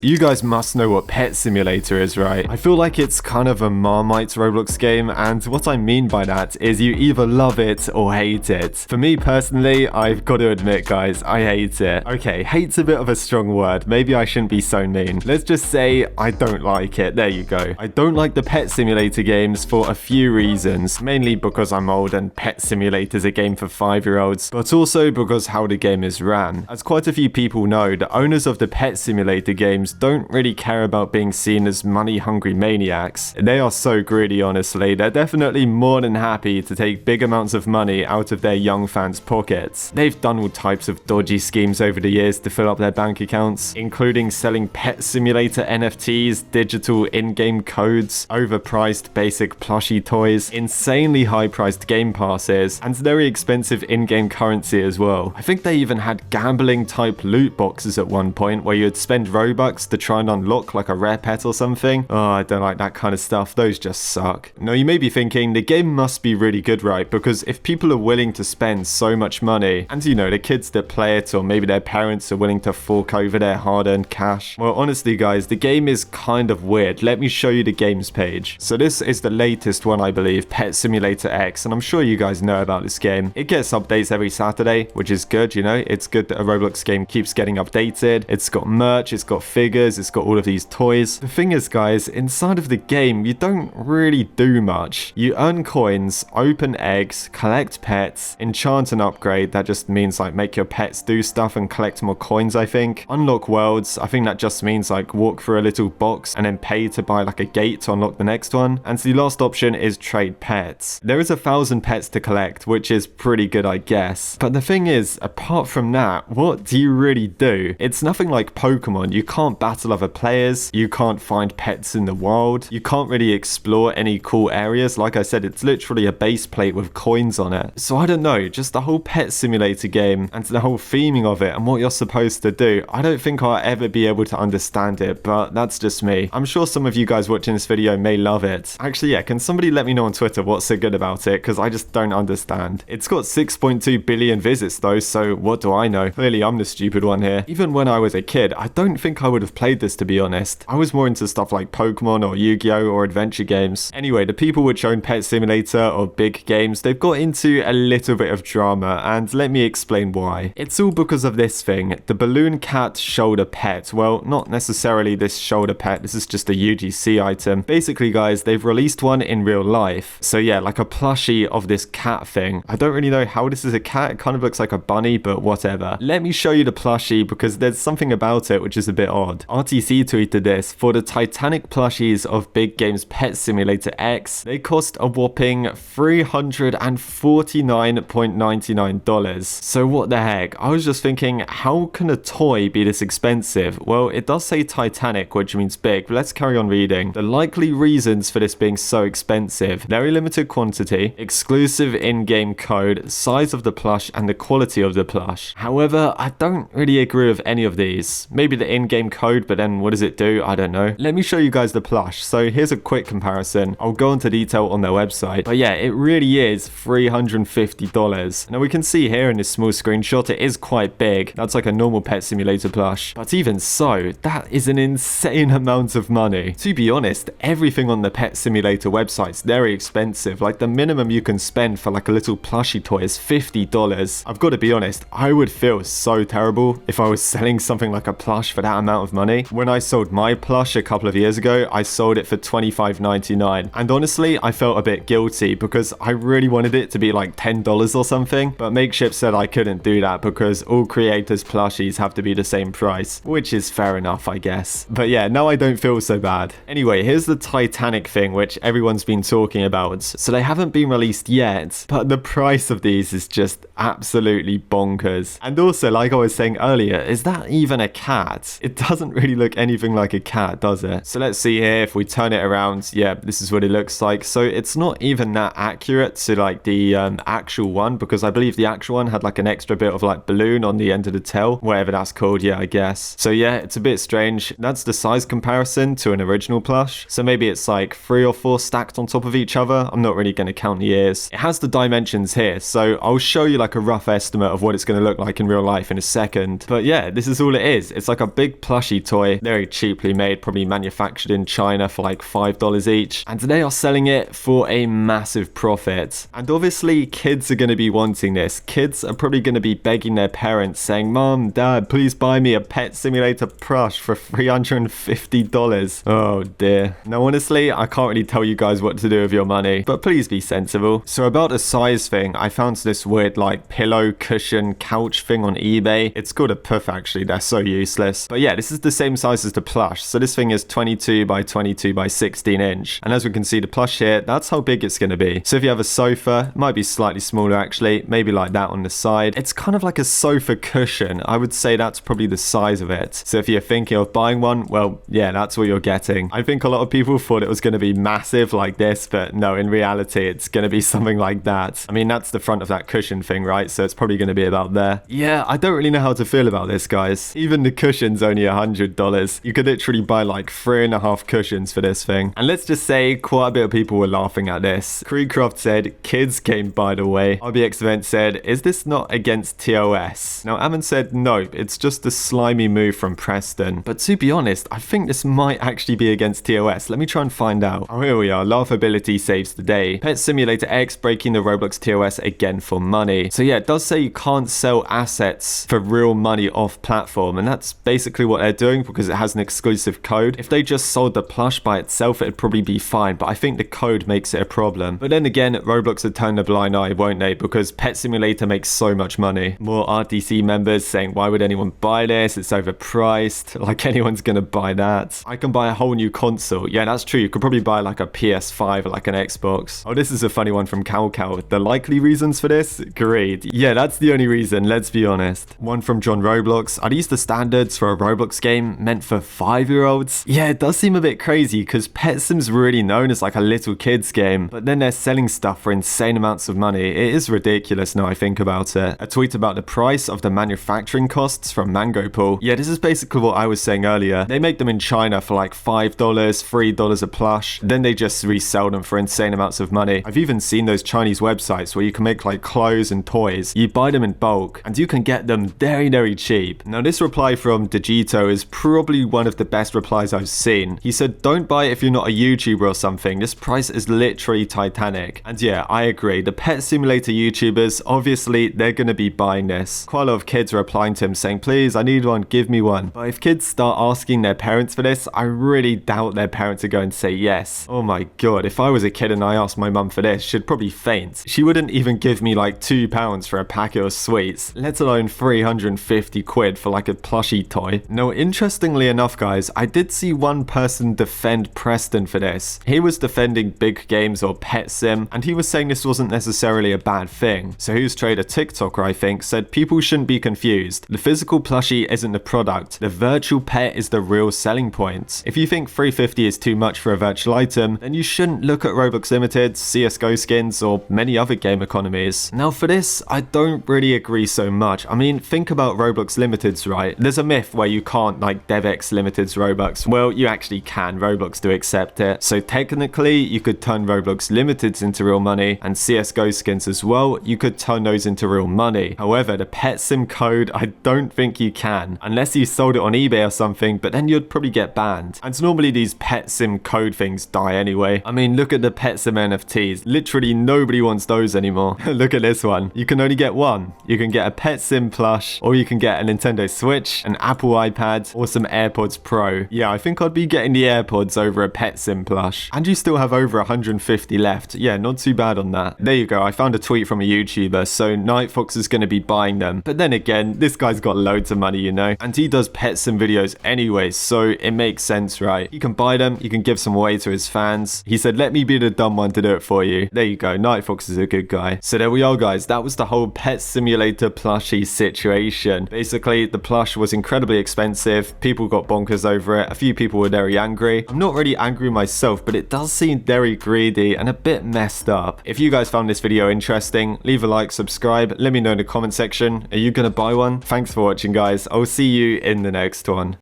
You guys must know what Pet Simulator is, right? I feel like it's kind of a Marmite Roblox game, and what I mean by that is you either love it or hate it. For me personally, I've got to admit, guys, I hate it. Okay, hate's a bit of a strong word. Maybe I shouldn't be so mean. Let's just say I don't like it. There you go. I don't like the Pet Simulator games for a few reasons, mainly because I'm old and Pet Simulator's a game for 5-year-olds, but also because how the game is ran. As quite a few people know, the owners of the Pet Simulator games don't really care about being seen as money-hungry maniacs. They are so greedy, honestly. They're definitely more than happy to take big amounts of money out of their young fans' pockets. They've done all types of dodgy schemes over the years to fill up their bank accounts, including selling Pet Simulator NFTs, digital in-game codes, overpriced basic plushie toys, insanely high-priced game passes, and very expensive in-game currency as well. I think they even had gambling-type loot boxes at one point where you'd spend ROBUX to try and unlock like a rare pet or something. Oh, I don't like that kind of stuff. Those just suck. Now, you may be thinking the game must be really good, right? Because if people are willing to spend so much money, and you know, the kids that play it, or maybe their parents are willing to fork over their hard-earned cash. Well, honestly, guys, the game is kind of weird. Let me show you the games page. So this is the latest one, I believe, Pet Simulator X, and I'm sure you guys know about this game. It gets updates every Saturday, which is good, you know? It's good that a Roblox game keeps getting updated. It's got merch, it's got figures, it's got all of these toys. The thing is, guys, inside of the game, you don't really do much. You earn coins, open eggs, collect pets, enchant and upgrade. That just means like make your pets do stuff and collect more coins, I think. Unlock worlds. I think that just means like walk through a little box and then pay to buy like a gate to unlock the next one. And the last option is trade pets. There is 1,000 pets to collect, which is pretty good, I guess. But the thing is, apart from that, what do you really do? It's nothing like Pokemon. You can't battle other players, you can't find pets in the wild, you can't really explore any cool areas. Like I said, it's literally a base plate with coins on it. So I don't know, just the whole Pet Simulator game and the whole theming of it and what you're supposed to do, I don't think I'll ever be able to understand it, but that's just me. I'm sure some of you guys watching this video may love it. Actually, yeah, can somebody let me know on Twitter what's so good about it, because I just don't understand. It's got 6.2 billion visits though, so what do I know? Clearly I'm the stupid one here. Even when I was a kid, I don't think I would have played this, to be honest. I was more into stuff like Pokemon or Yu-Gi-Oh or adventure games. Anyway, the people which own Pet Simulator or big games, they've got into a little bit of drama, and let me explain why. It's all because of this thing, the balloon cat shoulder pet. Well, not necessarily this shoulder pet, this is just a UGC item. Basically, guys, they've released one in real life. So yeah, like a plushie of this cat thing. I don't really know how this is a cat, it kind of looks like a bunny, but whatever. Let me show you the plushie because there's something about it which is a bit odd. RTC tweeted this: for the Titanic plushies of Big Game's Pet Simulator X, they cost a whopping $349.99. So what the heck? I was just thinking, how can a toy be this expensive? Well, it does say Titanic, which means big, but let's carry on reading. The likely reasons for this being so expensive: very limited quantity, exclusive in-game code, size of the plush, and the quality of the plush. However, I don't really agree with any of these. Maybe the in-game code, but then what does it do? I don't know. Let me show you guys the plush. So here's a quick comparison. I'll go into detail on their website. But yeah, it really is $350. Now we can see here in this small screenshot, it is quite big. That's like a normal Pet Simulator plush. But even so, that is an insane amount of money. To be honest, everything on the Pet Simulator website is very expensive. Like the minimum you can spend for like a little plushie toy is $50. I've got to be honest, I would feel so terrible if I was selling something like a plush for that amount of money. When I sold my plush a couple of years ago, I sold it for $25.99. And honestly, I felt a bit guilty because I really wanted it to be like $10 or something. But Makeshift said I couldn't do that because all creators' plushies have to be the same price, which is fair enough, I guess. But yeah, now I don't feel so bad. Anyway, here's the Titanic thing, which everyone's been talking about. So they haven't been released yet, but the price of these is just absolutely bonkers. And also, like I was saying earlier, is that even a cat? It doesn't really look anything like a cat, does it? So let's see here, if we turn it around, yeah, this is what it looks like. So it's not even that accurate to like the actual one, because I believe the actual one had like an extra bit of like balloon on the end of the tail, whatever that's called, yeah, I guess. So yeah, it's a bit strange. That's the size comparison to an original plush. So maybe it's like 3 or 4 stacked on top of each other. I'm not really going to count the ears. It has the dimensions here, so I'll show you like a rough estimate of what it's going to look like in real life in a second. But yeah, this is all it is. It's like a big plush plushie toy, very cheaply made, probably manufactured in China for like $5 each, and they are selling it for a massive profit. And obviously kids are going to be wanting this. Kids are probably going to be begging their parents saying, "Mom, Dad, please buy me a Pet Simulator plush for $350. Oh dear. Now honestly, I can't really tell you guys what to do with your money, but please be sensible. So about a size thing, I found this weird like pillow, cushion, couch thing on eBay. It's called a puff actually, they're so useless. But yeah, this is the same size as the plush. So this thing is 22 by 22 by 16 inch. And as we can see the plush here, that's how big it's going to be. So if you have a sofa, it might be slightly smaller actually, maybe like that on the side. It's kind of like a sofa cushion. I would say that's probably the size of it. So if you're thinking of buying one, well, yeah, that's what you're getting. I think a lot of people thought it was going to be massive like this, but no, in reality, it's going to be something like that. I mean, that's the front of that cushion thing, right? So it's probably going to be about there. Yeah, I don't really know how to feel about this, guys. Even the cushion's only $100. You could literally buy like 3.5 cushions for this thing. And let's just say quite a bit of people were laughing at this. Creecraft said, "Kids game, by the way." RBX Event said, "Is this not against TOS?" Now, Ammon said, "Nope, it's just a slimy move from Preston." But to be honest, I think this might actually be against TOS. Let me try and find out. Oh, here we are. Laughability saves the day. Pet Simulator X breaking the Roblox TOS again for money. So yeah, it does say you can't sell assets for real money off platform, and that's basically what they're doing because it has an exclusive code. If they just sold the plush by itself, it'd probably be fine, but I think the code makes it a problem. But then again, Roblox would turn a blind eye, won't they? Because Pet Simulator makes so much money. More RDC members saying, "Why would anyone buy this? It's overpriced." Like anyone's gonna buy that. I can buy a whole new console. Yeah, that's true. You could probably buy like a PS5 or like an Xbox. Oh, this is a funny one from Cow. The likely reasons for this? Greed. Yeah, that's the only reason, let's be honest. One from John Roblox. Are these the standards for a Roblox game meant for 5-year-olds? Yeah, it does seem a bit crazy because Pet Sim's really known as like a little kids game, but then they're selling stuff for insane amounts of money. It is ridiculous now I think about it. A tweet about the price of the manufacturing costs from Mango Pool. Yeah, this is basically what I was saying earlier. They make them in China for like $5, $3 a plush. Then they just resell them for insane amounts of money. I've even seen those Chinese websites where you can make like clothes and toys. You buy them in bulk and you can get them very cheap. Now this reply from Digito is probably one of the best replies I've seen. He said, "Don't buy it if you're not a YouTuber or something. This price is literally titanic." And yeah, I agree. The Pet Simulator YouTubers, obviously they're going to be buying this. Quite a lot of kids are replying to him saying, "Please, I need one, give me one." But if kids start asking their parents for this, I really doubt their parents are going to say yes. Oh my god, if I was a kid and I asked my mum for this, she'd probably faint. She wouldn't even give me like £2 for a packet of sweets, let alone 350 quid for like a plushie toy. Now, interestingly enough, guys, I did see one person defend Preston for this. He was defending Big Games or Pet Sim, and he was saying this wasn't necessarily a bad thing. So Who's Trader TikToker, I think, said people shouldn't be confused. The physical plushie isn't the product. The virtual pet is the real selling point. If you think 350 is too much for a virtual item, then you shouldn't look at Roblox Limited, CSGO skins, or many other game economies. Now for this, I don't really agree so much. I mean, think about Roblox Limiteds, right? There's a myth where you can't like DevX Limited's Robux. Well, you actually can. Roblox do accept it. So technically, you could turn Roblox Limiteds into real money, and CSGO skins as well, you could turn those into real money. However, the Pet Sim code, I don't think you can, unless you sold it on eBay or something, but then you'd probably get banned. And normally these Pet Sim code things die anyway. I mean, look at the Pet Sim NFTs. Literally nobody wants those anymore. Look at this one. You can only get one. You can get a Pet Sim plush, or you can get a Nintendo Switch, an Apple iPad, or some AirPods Pro. Yeah, I think I'd be getting the AirPods over a Pet Sim plush. And you still have over 150 left. Yeah, not too bad on that. There you go. I found a tweet from a YouTuber, so Nightfox is going to be buying them. But then again, this guy's got loads of money, you know, and he does Pet Sim videos anyway, so it makes sense, right? You can buy them, you can give some away to his fans. He said, "Let me be the dumb one to do it for you." There you go. Nightfox is a good guy. So there we are, guys. That was the whole Pet Simulator plushie situation. Basically, the plush was incredibly expensive. People got bonkers over it. A few people were very angry. I'm not really angry myself, but it does seem very greedy and a bit messed up. If you guys found this video interesting, leave a like, subscribe, let me know in the comment section. Are you gonna buy one? Thanks for watching, guys. I'll see you in the next one.